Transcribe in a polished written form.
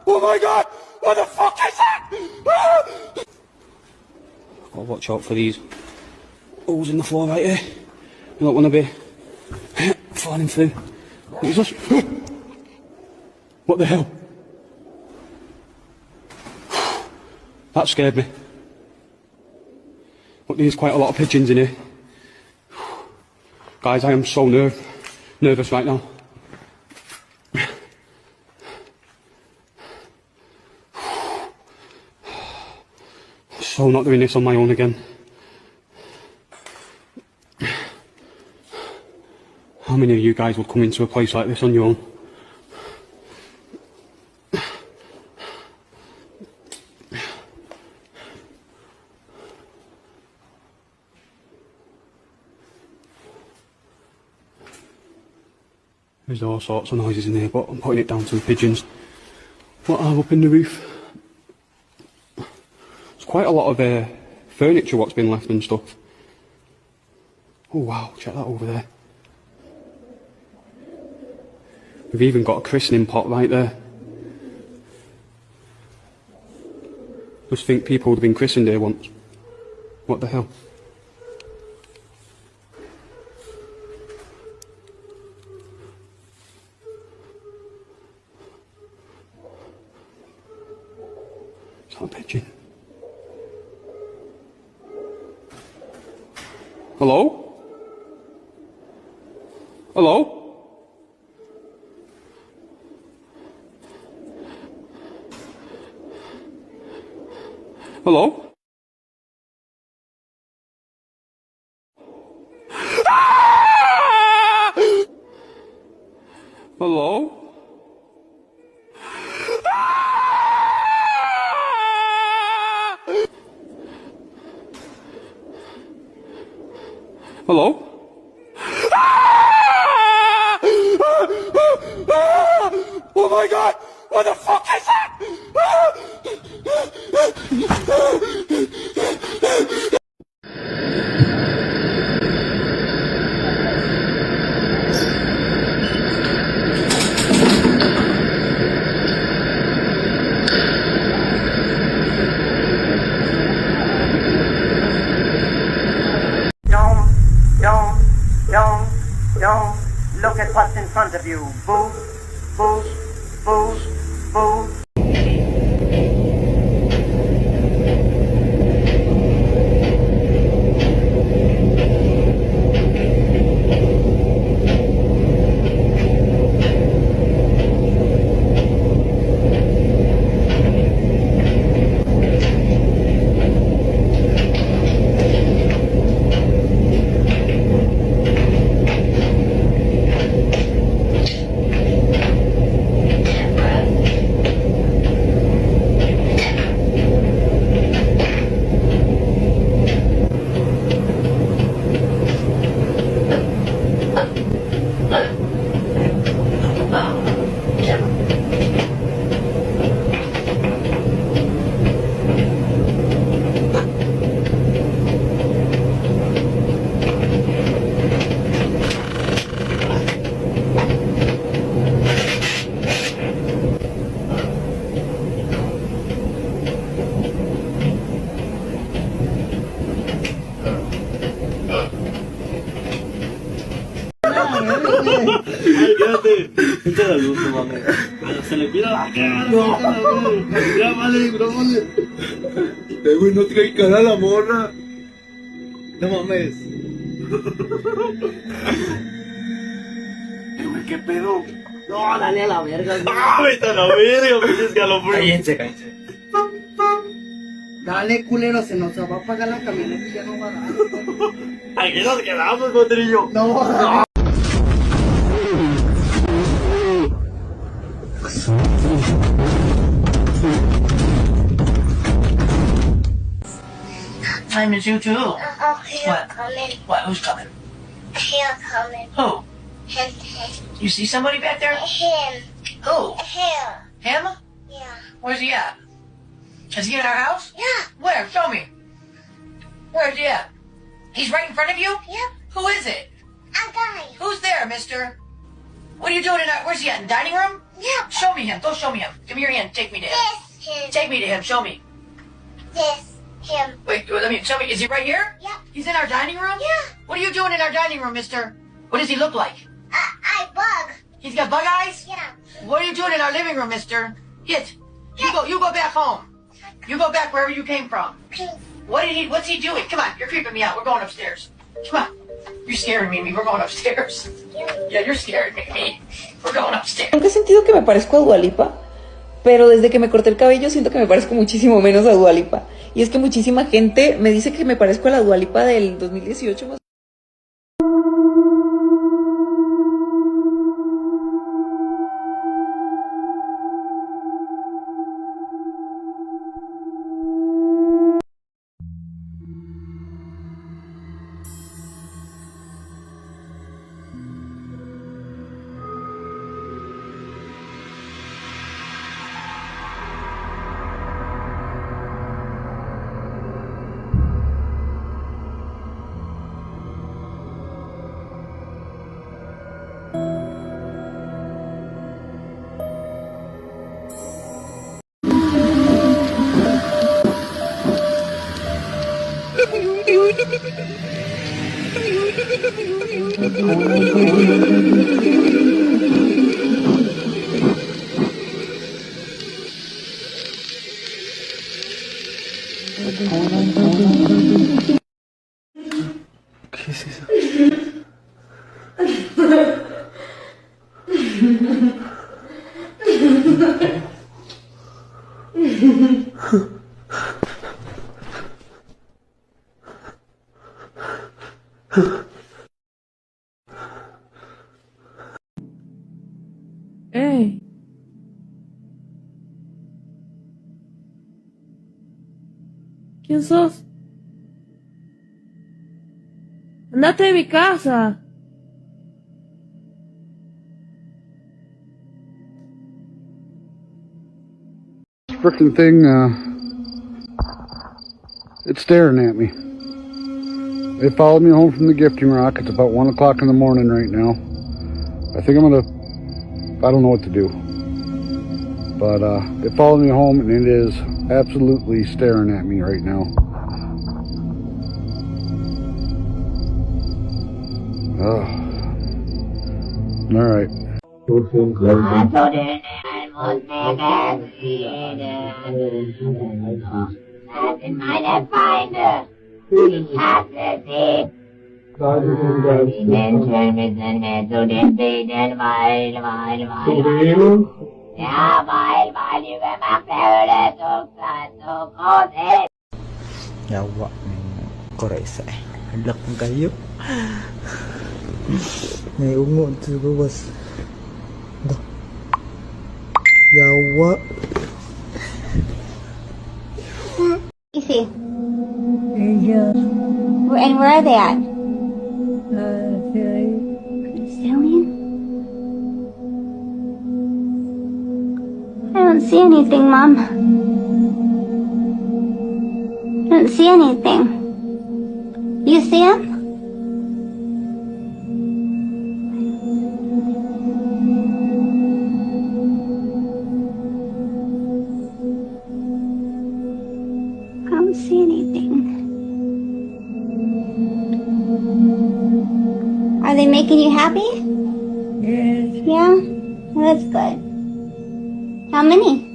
Oh my god! What the fuck is that? Gotta watch out for these holes in the floor right here. You don't want to be falling through. What is this? What the hell? That scared me. Look, there's quite a lot of pigeons in here. Guys, I am so nervous right now. So not doing this on my own again. How many of you guys would come into a place like this on your own? There's all sorts of noises in here, but I'm putting it down to the pigeons. What are up in the roof? There's quite a lot of furniture what's been left and stuff. Oh wow, check that over there. We've even got a christening pot right there. Just think people would have been christened here once. What the hell? Is that a pigeon? Hello? Hello? Hello? Ah! Hello? Ah! Hello? Ah! Ah! Oh my god! What the fuck is that? Ah! Don't look at what's in front of you. Boo, boo, boo, boo. Pinche la luz, no mames. Se le pira la cara. No, ya vale, grábale. Güey, no trae cara a la morra. No mames. Güey, ¿qué pedo? No, dale a la verga. ¡Ah, vete a la verga! Pinche escalofrío. Cállense. Dale, culero, se nos va a pagar la camioneta y ya no va a dar. Aquí nos quedamos, potrillo. No. I miss you too. Oh, he's What? coming. What? Who's coming? He's coming. Who? Him. You see somebody back there? Him. Who? Him. Him? Yeah. Where's he at? Is he in our house? Yeah. Where? Show me. Where's he at? He's right in front of you? Yep. Who is it? A guy. Who's there, mister? What are you doing in that? Where's he at? In the dining room? Yeah. Show me him. Go show me him. Give me your hand. Take me to him. This him. Take me to him. Show me. This him. Wait, let me show me. Is he right here? Yeah. He's in our dining room? Yeah. What are you doing in our dining room, mister? What does he look like? I bug. He's got bug eyes? Yeah. What are you doing in our living room, mister? Get. You go back home. You go back wherever you came from. Okay. What's he doing? Come on, you're creeping me out. We're going upstairs. Come on. You're scaring me. We're going upstairs. Yeah, you're scaring me. We're going upstairs. Nunca he sentido que me parezco a Dua Lipa, pero desde que me corté el cabello siento que me parezco muchísimo menos a Dua Lipa. Y es que muchísima gente me dice que me parezco a la Dua Lipa del 2018 más. ¿Qué es eso? ¡Ey! ¿Quién sos? ¡Andate de mi casa! Frickin' thing, it's staring at me. They followed me home from the gifting rock. It's about 1 o'clock in the morning right now. I think I don't know what to do. But, they followed me home and it is absolutely staring at me right now. Alright. Meine Feinde. Ich hasse sie. Die Menschen müssen mir zu den Bienen, weil. Ja, weil die übermachte Höhle so klein, so groß ist. Yawa koresa hadlak ng kayo may ungo ito bas yawa Easy. And where are they at? Ceiling? I don't see anything, Mom. I don't see anything. You see him? I don't see anything. Are they making you happy? Yes. Yeah? Well, that's good. How many?